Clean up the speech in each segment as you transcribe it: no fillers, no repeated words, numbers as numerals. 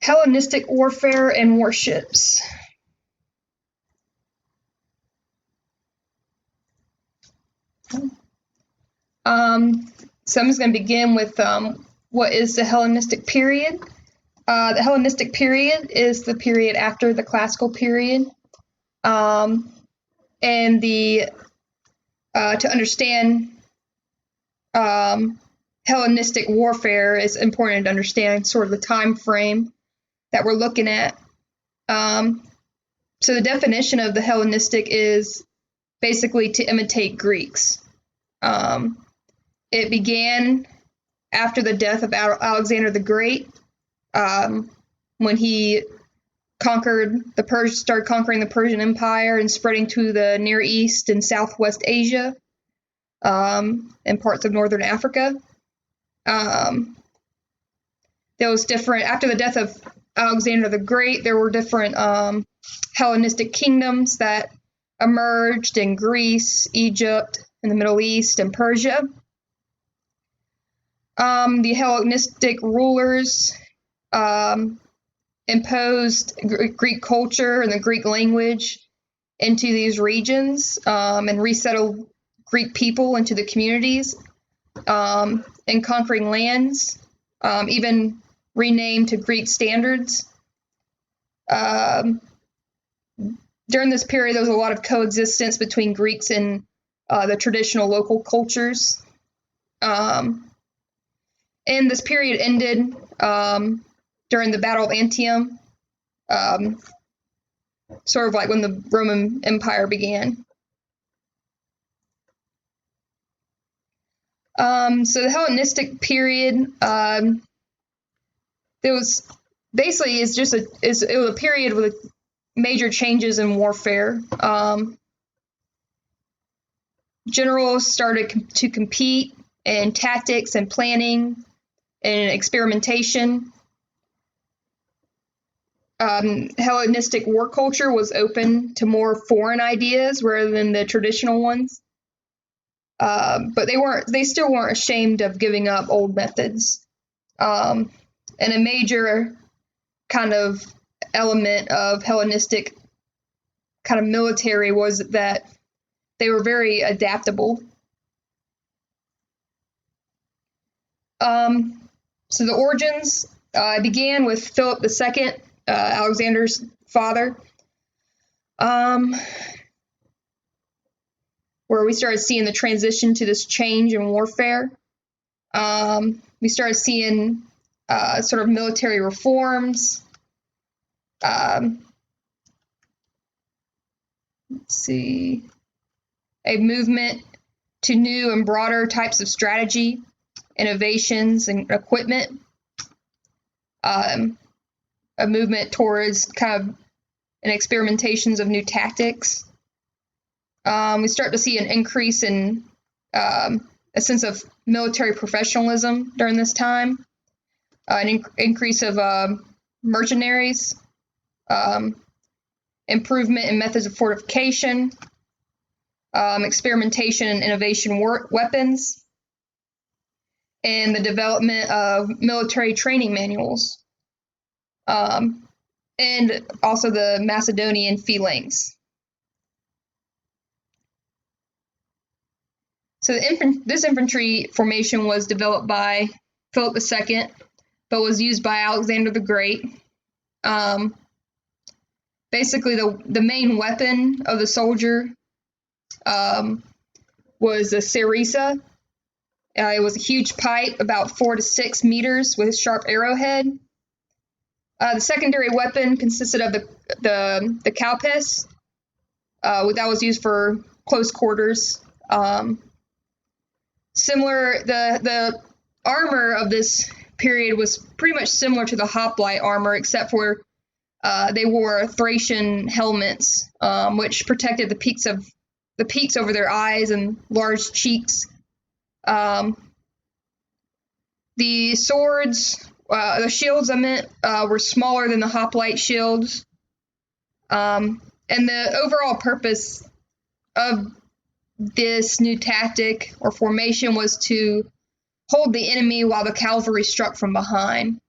Hellenistic warfare and warships. So I'm just going to begin with what is the Hellenistic period. The Hellenistic period is the period after the classical period. And to understand Hellenistic warfare, it's important to understand sort of the time frame that we're looking at. So the definition of the Hellenistic is basically to imitate Greeks. It began after the death of Alexander the Great, when he started conquering the Persian Empire and spreading to the Near East and Southwest Asia, and parts of Northern Africa. There was different, after the death of Alexander the Great, there were different Hellenistic kingdoms that emerged in Greece, Egypt, in the Middle East, and Persia. The Hellenistic rulers imposed Greek culture and the Greek language into these regions, and resettled Greek people into the communities, and conquering lands, even renamed to Greek standards. During this period, there was a lot of coexistence between Greeks and the traditional local cultures. And this period ended during the Battle of Antium, sort of like when the Roman Empire began. So the Hellenistic period, it was a period with major changes in warfare. Generals started to compete in tactics and planning and experimentation. Hellenistic war culture was open to more foreign ideas rather than the traditional ones. But they still weren't ashamed of giving up old methods. And a major kind of element of Hellenistic kind of military was that they were very adaptable. So the origins began with Philip II, Alexander's father, where we started seeing the transition to this change in warfare. We started seeing sort of military reforms. Let's see, a movement to new and broader types of strategy, innovations, and equipment. A movement towards kind of an experimentations of new tactics. We start to see an increase in a sense of military professionalism during this time, an increase of mercenaries, improvement in methods of fortification, experimentation and innovation weapons, and the development of military training manuals, and also the Macedonian phalanx. So this infantry formation was developed by Philip II, but was used by Alexander the Great. Basically, the main weapon of the soldier was a sarissa. It was a huge pipe, about 4 to 6 meters, with a sharp arrowhead. The secondary weapon consisted of the cowpiece, that was used for close quarters. The armor of this period was pretty much similar to the hoplite armor, except for they wore Thracian helmets, which protected the peaks over their eyes and large cheeks. The swords, the shields were smaller than the hoplite shields. And the overall purpose of this new tactic or formation was to hold the enemy while the cavalry struck from behind.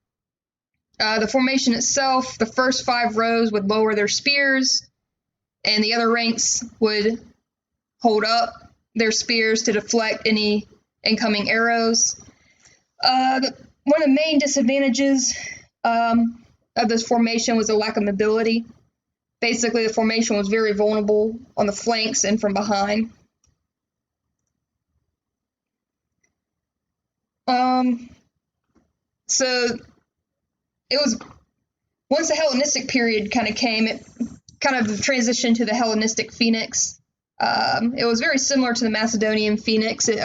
The formation itself, the first 5 rows would lower their spears, and the other ranks would hold up their spears to deflect any incoming arrows. One of the main disadvantages of this formation was a lack of mobility. Basically, the formation was very vulnerable on the flanks and from behind. So it was, once the Hellenistic period kind of came, it kind of transitioned to the Hellenistic phoenix. It was very similar to the Macedonian phoenix. It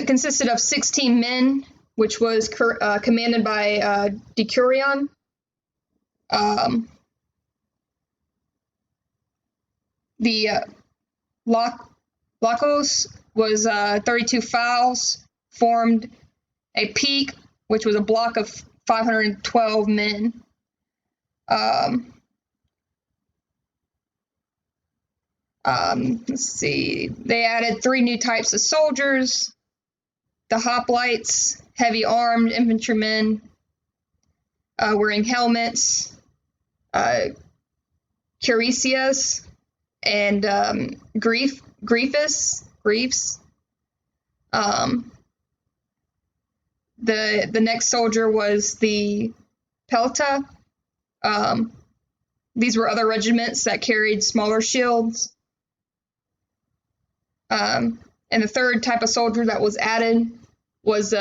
consisted of 16 men, which was commanded by Decurion. The Lacos was 32 files, formed a peak, which was a block of 512 men. Let's see. They added 3 new types of soldiers: the hoplites, heavy armed infantrymen wearing helmets, cuirassiers, and griefs. The next soldier was the pelta. These were other regiments that carried smaller shields. And the third type of soldier that was added was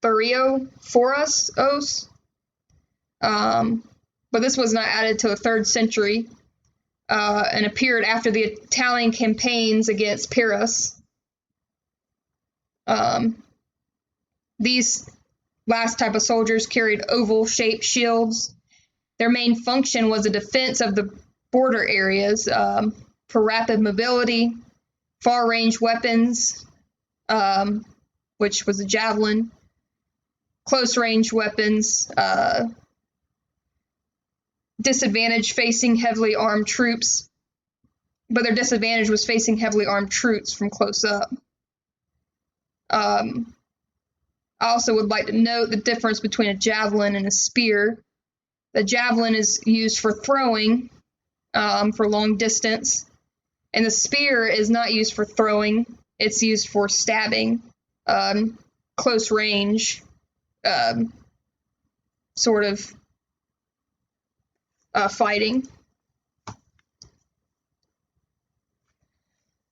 Thureophoros. But this was not added till the 3rd century and appeared after the Italian campaigns against Pyrrhus. These last type of soldiers carried oval-shaped shields. Their main function was a defense of the border areas for rapid mobility, far-range weapons, which was a javelin, close-range weapons, disadvantage facing heavily armed troops, but their disadvantage was facing heavily armed troops from close up. I also would like to note the difference between a javelin and a spear. The javelin is used for throwing for long distance, and the spear is not used for throwing. It's used for stabbing, close range, sort of fighting.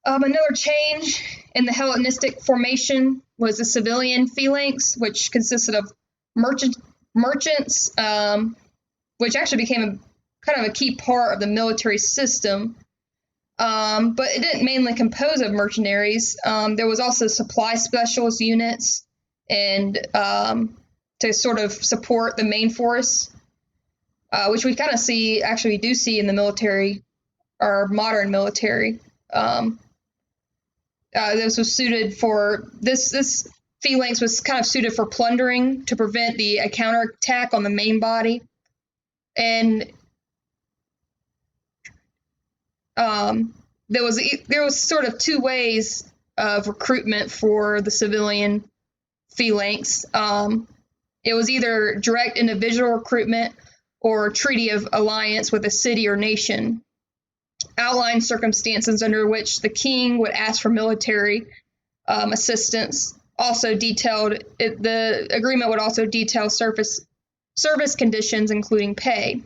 Another change in the Hellenistic formation was the civilian phalanx, which consisted of merchants, which actually became kind of a key part of the military system. But it didn't mainly compose of mercenaries. There was also supply specialist units and to sort of support the main force, which we kind of see, actually we do see in the military, our modern military. This was suited for, this phalanx was kind of suited for plundering to prevent a counterattack on the main body. And there was sort of 2 ways of recruitment for the civilian phalanx. It was either direct individual recruitment or treaty of alliance with a city or nation. Outlined circumstances under which the king would ask for military assistance. Also detailed, the agreement would also detail service conditions, including pay.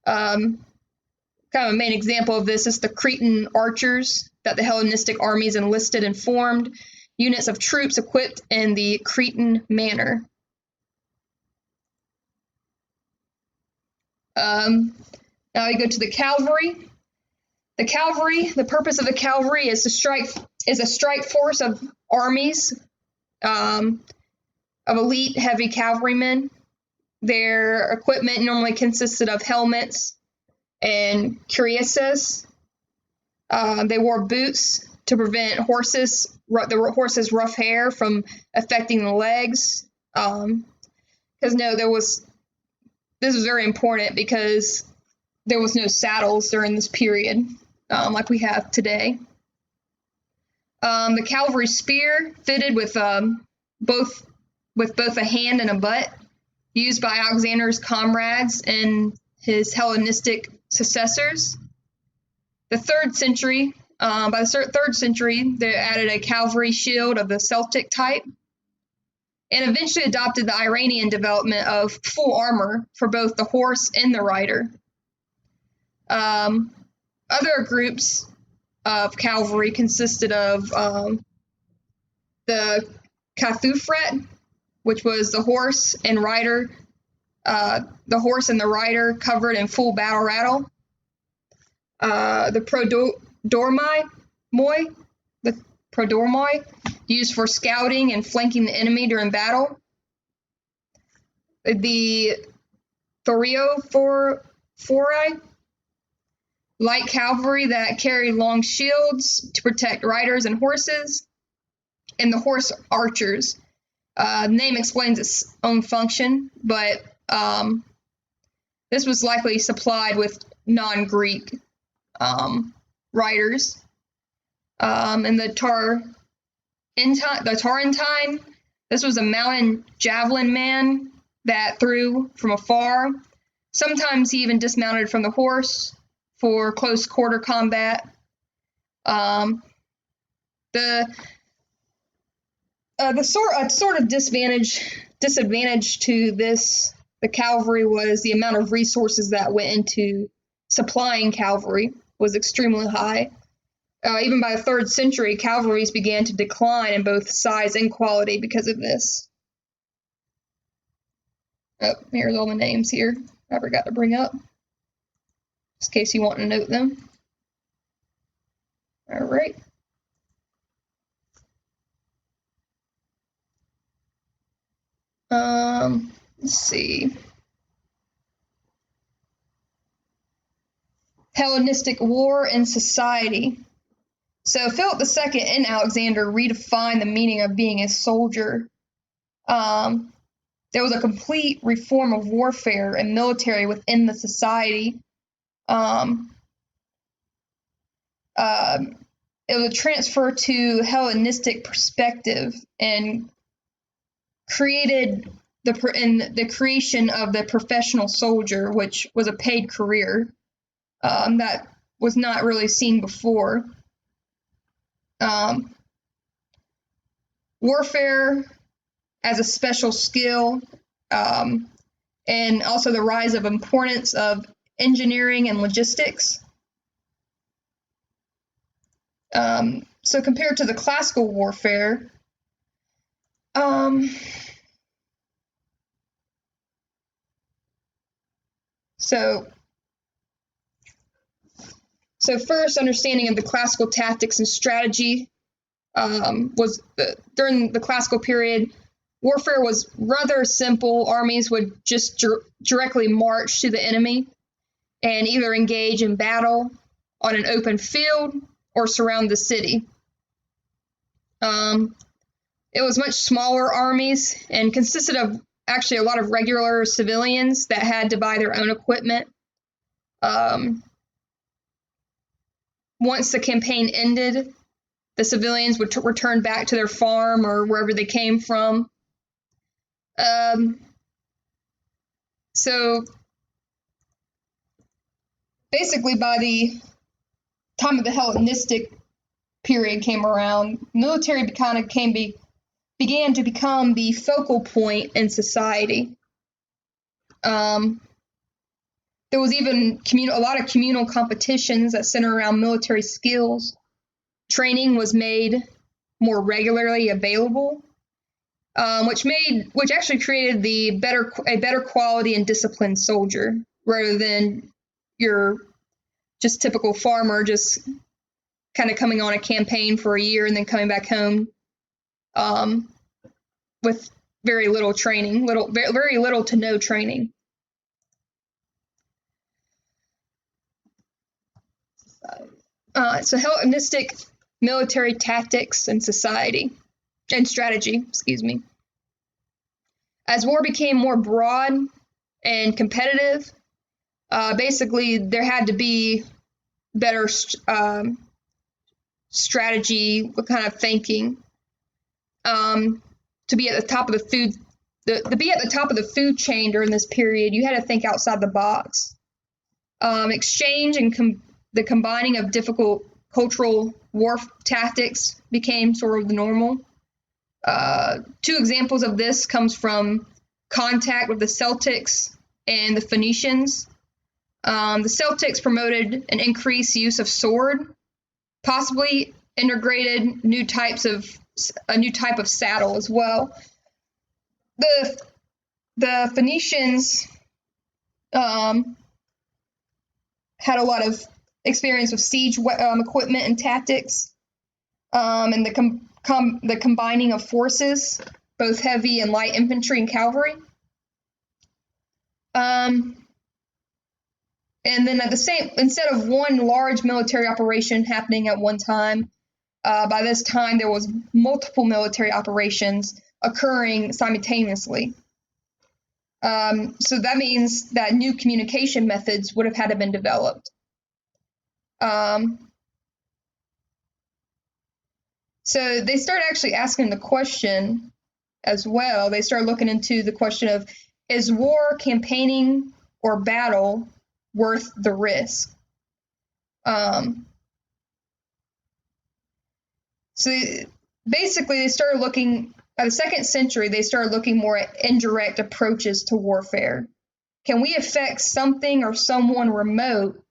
Kind of a main example of this is the Cretan archers that the Hellenistic armies enlisted and formed units of troops equipped in the Cretan manner. Now we go to the cavalry. The purpose of the cavalry is a strike force of armies of elite heavy cavalrymen. Their equipment normally consisted of helmets and cuirasses. They wore boots to prevent the horses' rough hair from affecting the legs. Because this was very important because there was no saddles during this period, like we have today. The cavalry spear fitted with both a hand and a butt. used by Alexander's comrades and his Hellenistic successors. The 3rd century, by the 3rd century, they added a cavalry shield of the Celtic type, and eventually adopted the Iranian development of full armor for both the horse and the rider. Other groups of cavalry consisted of the Cathufret, which was the horse and the rider covered in full battle rattle. The prodormoi, used for scouting and flanking the enemy during battle. The Thoriophori, light cavalry that carried long shields to protect riders and horses. And the horse archers. The name explains its own function, but this was likely supplied with non-Greek riders. And the Tarentine, this was a mounted javelin man that threw from afar. Sometimes he even dismounted from the horse for close quarter combat. The sort of disadvantage to the cavalry was the amount of resources that went into supplying cavalry was extremely high. Even by the 3rd century, cavalries began to decline in both size and quality because of this. Oh, here's all the names here I forgot to bring up, just in case you want to note them. All right. Let's see. Hellenistic war and society. So Philip II and Alexander redefined the meaning of being a soldier. There was a complete reform of warfare and military within the society. It was a transfer to Hellenistic perspective and created the creation of the professional soldier, which was a paid career that was not really seen before. Warfare as a special skill, and also the rise of importance of engineering and logistics. So compared to the classical warfare, So first, understanding of the classical tactics and strategy was during the classical period, warfare was rather simple. Armies would just directly march to the enemy and either engage in battle on an open field or surround the city. It was much smaller armies and consisted of actually a lot of regular civilians that had to buy their own equipment. Once the campaign ended, the civilians would return back to their farm or wherever they came from. So basically, by the time of the Hellenistic period came around, military began to become the focal point in society. There was even a lot of communal competitions that centered around military skills. Training was made more regularly available, which actually created a better quality and disciplined soldier rather than your just typical farmer just kind of coming on a campaign for a year and then coming back home with very little training, very little to no training. So Hellenistic military tactics and strategy, As war became more broad and competitive, basically there had to be better strategy, what kind of thinking, to be at the top of the to be at the top of the food chain during this period, you had to think outside the box. Exchange and the combining of difficult cultural war tactics became sort of the normal. Two examples of this comes from contact with the Celtics and the Phoenicians. The Celtics promoted an increased use of sword, possibly integrated a new type of saddle as well. The Phoenicians had a lot of experience with siege equipment and tactics, and the combining of forces, both heavy and light infantry and cavalry. And then instead of one large military operation happening at one time, by this time there was multiple military operations occurring simultaneously. So that means that new communication methods would have had to been developed. So they start actually asking the question as well. They start looking into the question of, is war, campaigning, or battle worth the risk? So basically they started looking, by the 2nd century, they started looking more at indirect approaches to warfare. Can we affect something or someone remote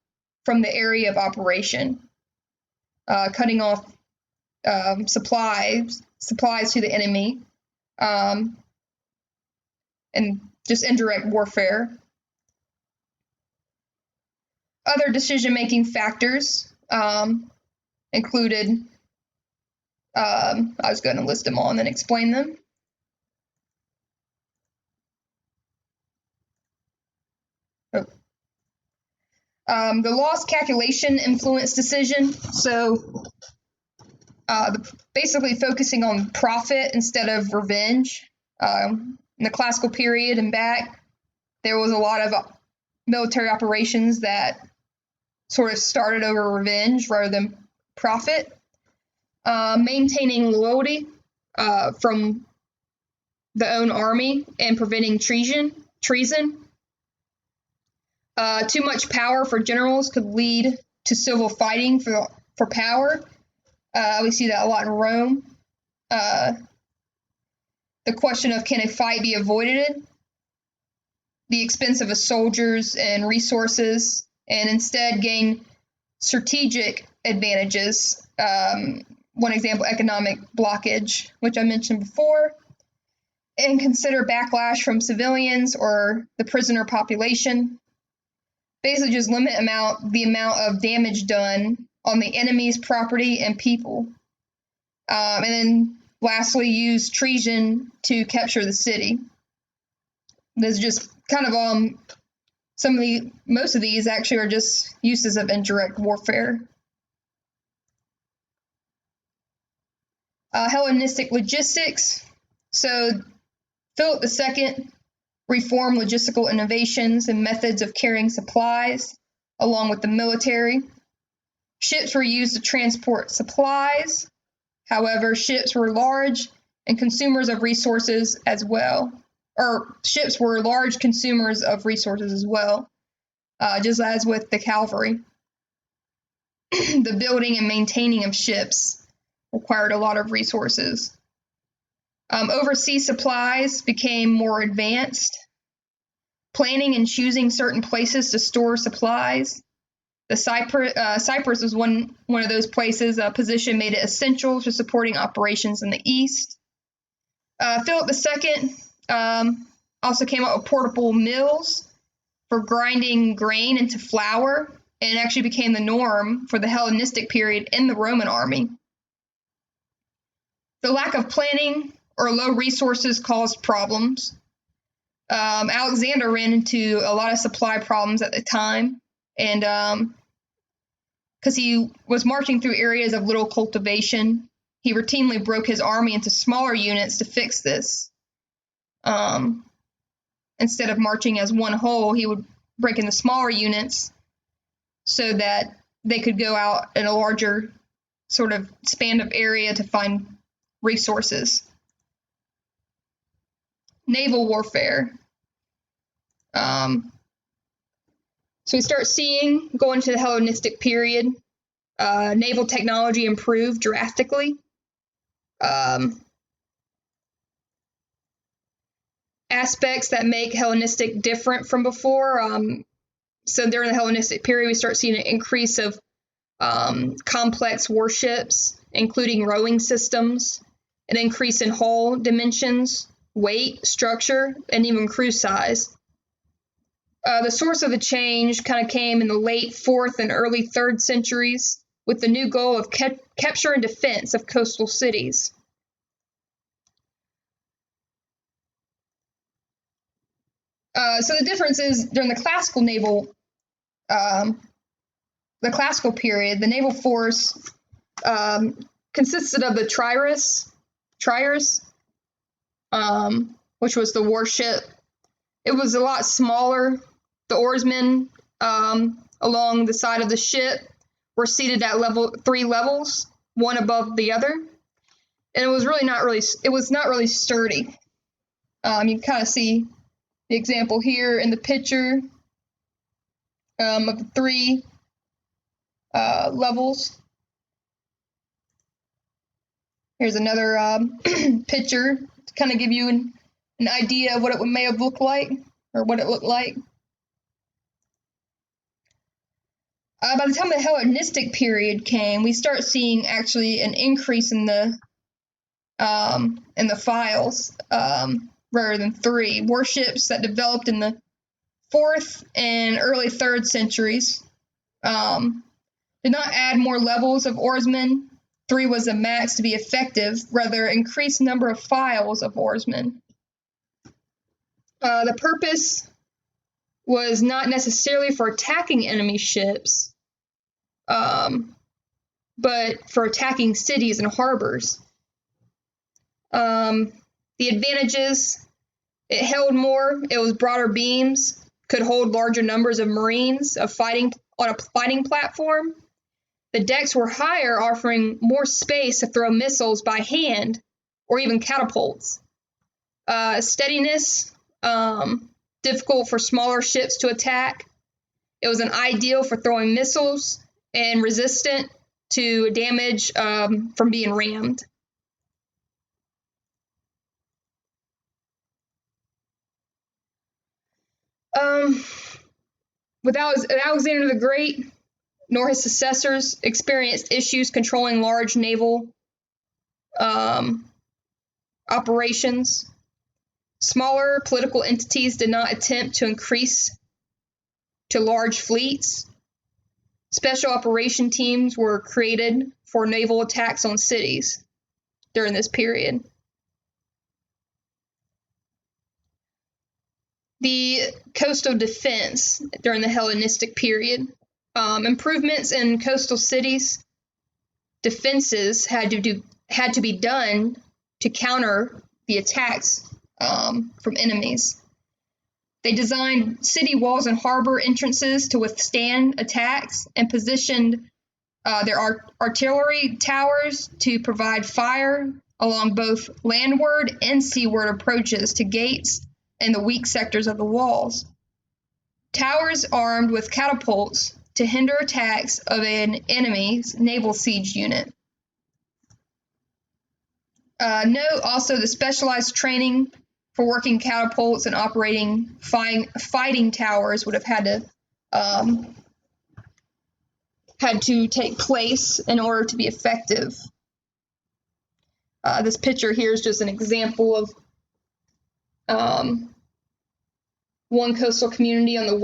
from the area of operation? Cutting off supplies to the enemy, and just indirect warfare. Other decision-making factors included, I was going to list them all and then explain them. The loss calculation influenced decision. So basically focusing on profit instead of revenge. In the classical period and back, there was a lot of military operations that sort of started over revenge rather than profit. Maintaining loyalty from the own army and preventing treason. Too much power for generals could lead to civil fighting for power. We see that a lot in Rome. The question of, can a fight be avoided? The expense of a soldiers and resources, and instead gain strategic advantages. One example, economic blockage, which I mentioned before. And consider backlash from civilians or the prisoner population. Basically just limit the amount of damage done on the enemy's property and people. And then lastly, use treason to capture the city. There's just kind of most of these actually are just uses of indirect warfare. Hellenistic logistics. So Philip II reformed logistical innovations and methods of carrying supplies along with the military. Ships were used to transport supplies. However, ships were large and consumers of resources as well. Or ships were large consumers of resources as well, just as with the cavalry. The building and maintaining of ships required a lot of resources. Overseas supplies became more advanced. Planning and choosing certain places to store supplies. The Cyprus was one of those places. A position made it essential to supporting operations in the east. Philip II also came up with portable mills for grinding grain into flour, and it actually became the norm for the Hellenistic period in the Roman army. The lack of planning or low resources caused problems. Alexander ran into a lot of supply problems at the time, and because he was marching through areas of little cultivation, he routinely broke his army into smaller units to fix this. Instead of marching as one whole, he would break into smaller units so that they could go out in a larger sort of span of area to find resources. naval warfare. So we start seeing, going to the Hellenistic period, naval technology improved drastically. Aspects that make Hellenistic different from before. So during the Hellenistic period, we start seeing an increase of complex warships, including rowing systems, an increase in hull dimensions, weight, structure, and even crew size. The source of the change kind of came in the late 4th and early 3rd centuries with the new goal of capture and defense of coastal cities. So the difference is during the classical period, the naval force consisted of the triaries, which was the warship. It was a lot smaller. The oarsmen along the side of the ship were seated at 3 levels, one above the other, and it was not really sturdy. You can kind of see the example here in the picture of the 3 levels. Here's another picture to kind of give you an idea of what it may have looked like, or what it looked like. By the time the Hellenistic period came, we start seeing actually an increase in the files rather than 3. Warships that developed in the 4th and early 3rd centuries did not add more levels of oarsmen. 3 was the max to be effective, rather increased number of files of oarsmen. The purpose was not necessarily for attacking enemy ships, but for attacking cities and harbors. The advantages: it held more, it was broader beams, could hold larger numbers of Marines fighting on a fighting platform. The decks were higher, offering more space to throw missiles by hand or even catapults. Steadiness, difficult for smaller ships to attack. It was an ideal for throwing missiles and resistant to damage from being rammed. With Alexander the Great, nor his successors experienced issues controlling large naval operations. Smaller political entities did not attempt to increase to large fleets. Special operation teams were created for naval attacks on cities during this period. The coastal defense during the Hellenistic period. Improvements in coastal cities' defenses had to be done to counter the attacks from enemies. They designed city walls and harbor entrances to withstand attacks and positioned their artillery towers to provide fire along both landward and seaward approaches to gates and the weak sectors of the walls. Towers armed with catapults to hinder attacks of an enemy's naval siege unit. Note also the specialized training for working catapults and operating fighting towers would have had to take place in order to be effective. This picture here is just an example of one coastal community on the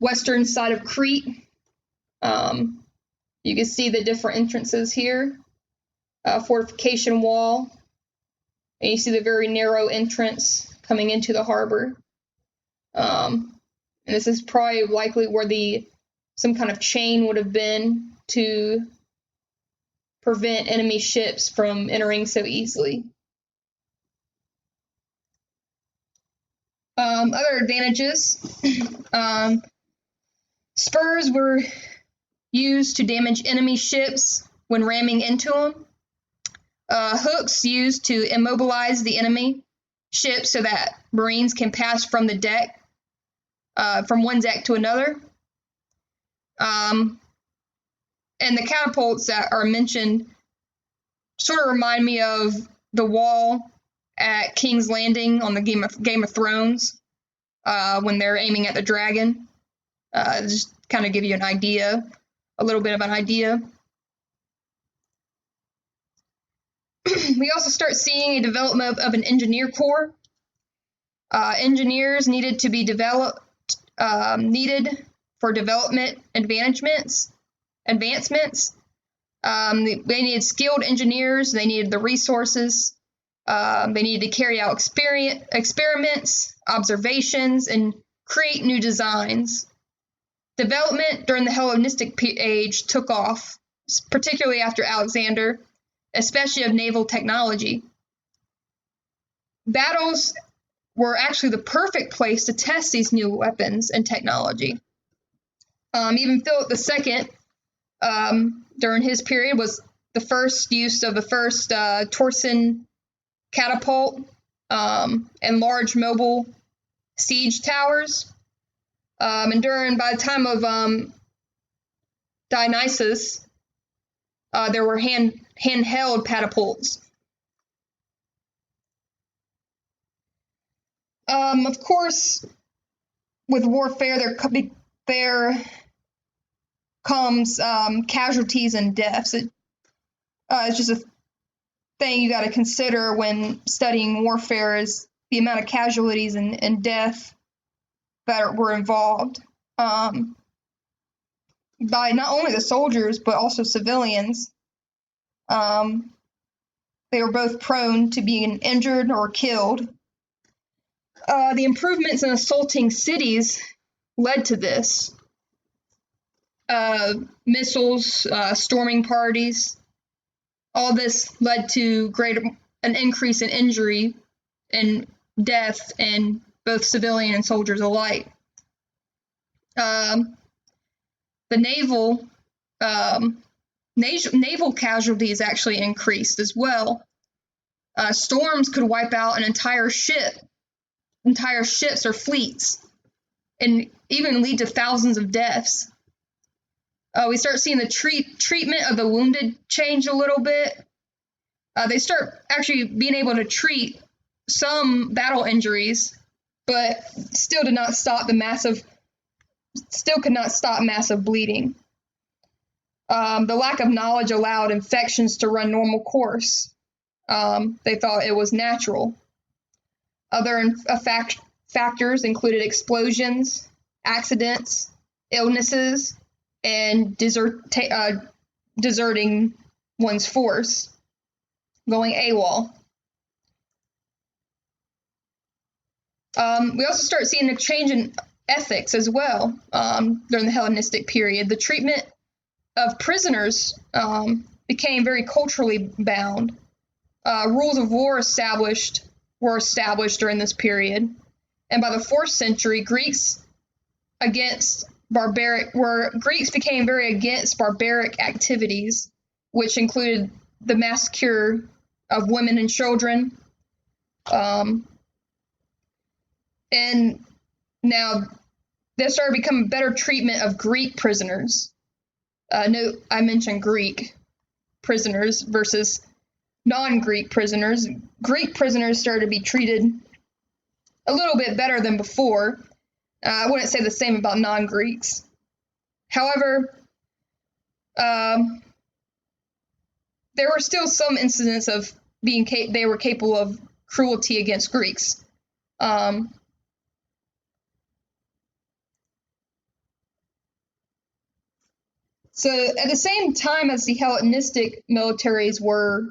western side of Crete. You can see the different entrances here. Fortification wall, and you see the very narrow entrance coming into the harbor. And this is probably likely where some kind of chain would have been to prevent enemy ships from entering so easily. Other advantages. Spurs were used to damage enemy ships when ramming into them. Hooks used to immobilize the enemy ships so that Marines can pass from the deck, from one deck to another. And the catapults that are mentioned sort of remind me of the wall at King's Landing on the Game of Thrones, when they're aiming at the dragon. Just kind of give you an idea, a little bit of an idea. We also start seeing a development of an engineer corps. Engineers needed to be needed for development advancements. They needed skilled engineers. They needed the resources. They needed to carry out experiments, observations, and create new designs. Development during the Hellenistic age took off, particularly after Alexander, especially of naval technology. Battles were actually the perfect place to test these new weapons and technology. Even Philip II, during his period, was the first use of the first Torsen catapult and large mobile siege towers. And by the time of Dionysus, there were handheld catapults. Of course, with warfare, there comes casualties and deaths. It's just a thing you got to consider when studying warfare, is the amount of casualties and death that were involved by not only the soldiers but also civilians. They were both prone to being injured or killed. The improvements in assaulting cities led to this. Missiles, storming parties, all this led to an increase in injury and death in both civilian and soldiers alike. The naval casualties actually increased as well. Storms could wipe out an entire ships or fleets, and even lead to thousands of deaths. We start seeing the treatment of the wounded change a little bit. They start actually being able to treat some battle injuries, but still could not stop massive bleeding. The lack of knowledge allowed infections to run normal course. They thought it was natural. Other factors included explosions, accidents, illnesses, and deserting one's force, going AWOL. We also start seeing a change in ethics as well during the Hellenistic period. The treatment of prisoners became very culturally bound. Rules of war were established during this period, and by the 4th century, Greeks became very against barbaric activities, which included the massacre of women and children. And now there started becoming better treatment of Greek prisoners. Note, I mentioned Greek prisoners versus non-Greek prisoners. Greek prisoners started to be treated a little bit better than before. I wouldn't say the same about non-Greeks. However, there were still some incidents of they were capable of cruelty against Greeks. So at the same time as the Hellenistic militaries were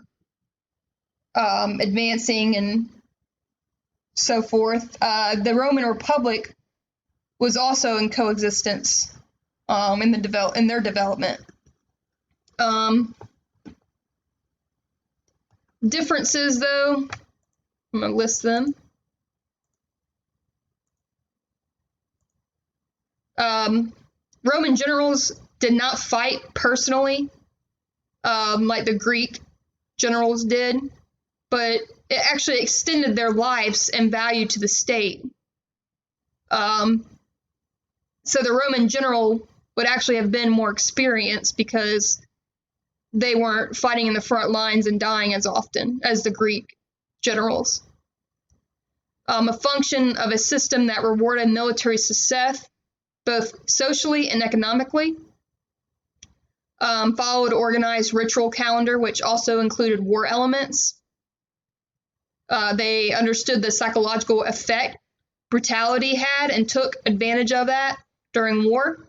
advancing and so forth, the Roman Republic was also in coexistence in their development. Differences, though, I'm going to list them. Roman generals did not fight personally like the Greek generals did, but it actually extended their lives and value to the state. So the Roman general would actually have been more experienced because they weren't fighting in the front lines and dying as often as the Greek generals. A function of a system that rewarded military success, both socially and economically. Followed organized ritual calendar, which also included war elements. They understood the psychological effect brutality had and took advantage of that during war.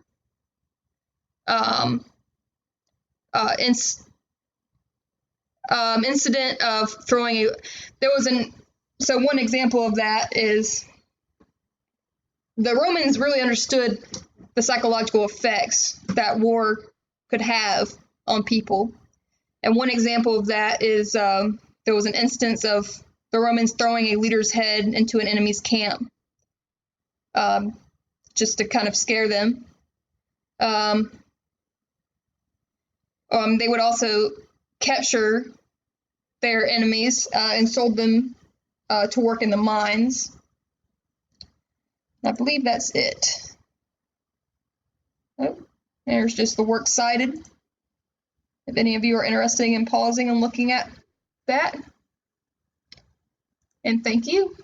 Incident of throwing a, there was an, so one example of that is the Romans really understood the psychological effects that war could have on people. And one example of that is there was an instance of the Romans throwing a leader's head into an enemy's camp, just to kind of scare them. They would also capture their enemies and sold them to work in the mines. I believe that's it. Oh, there's just the works cited. If any of you are interested in pausing and looking at that. And thank you.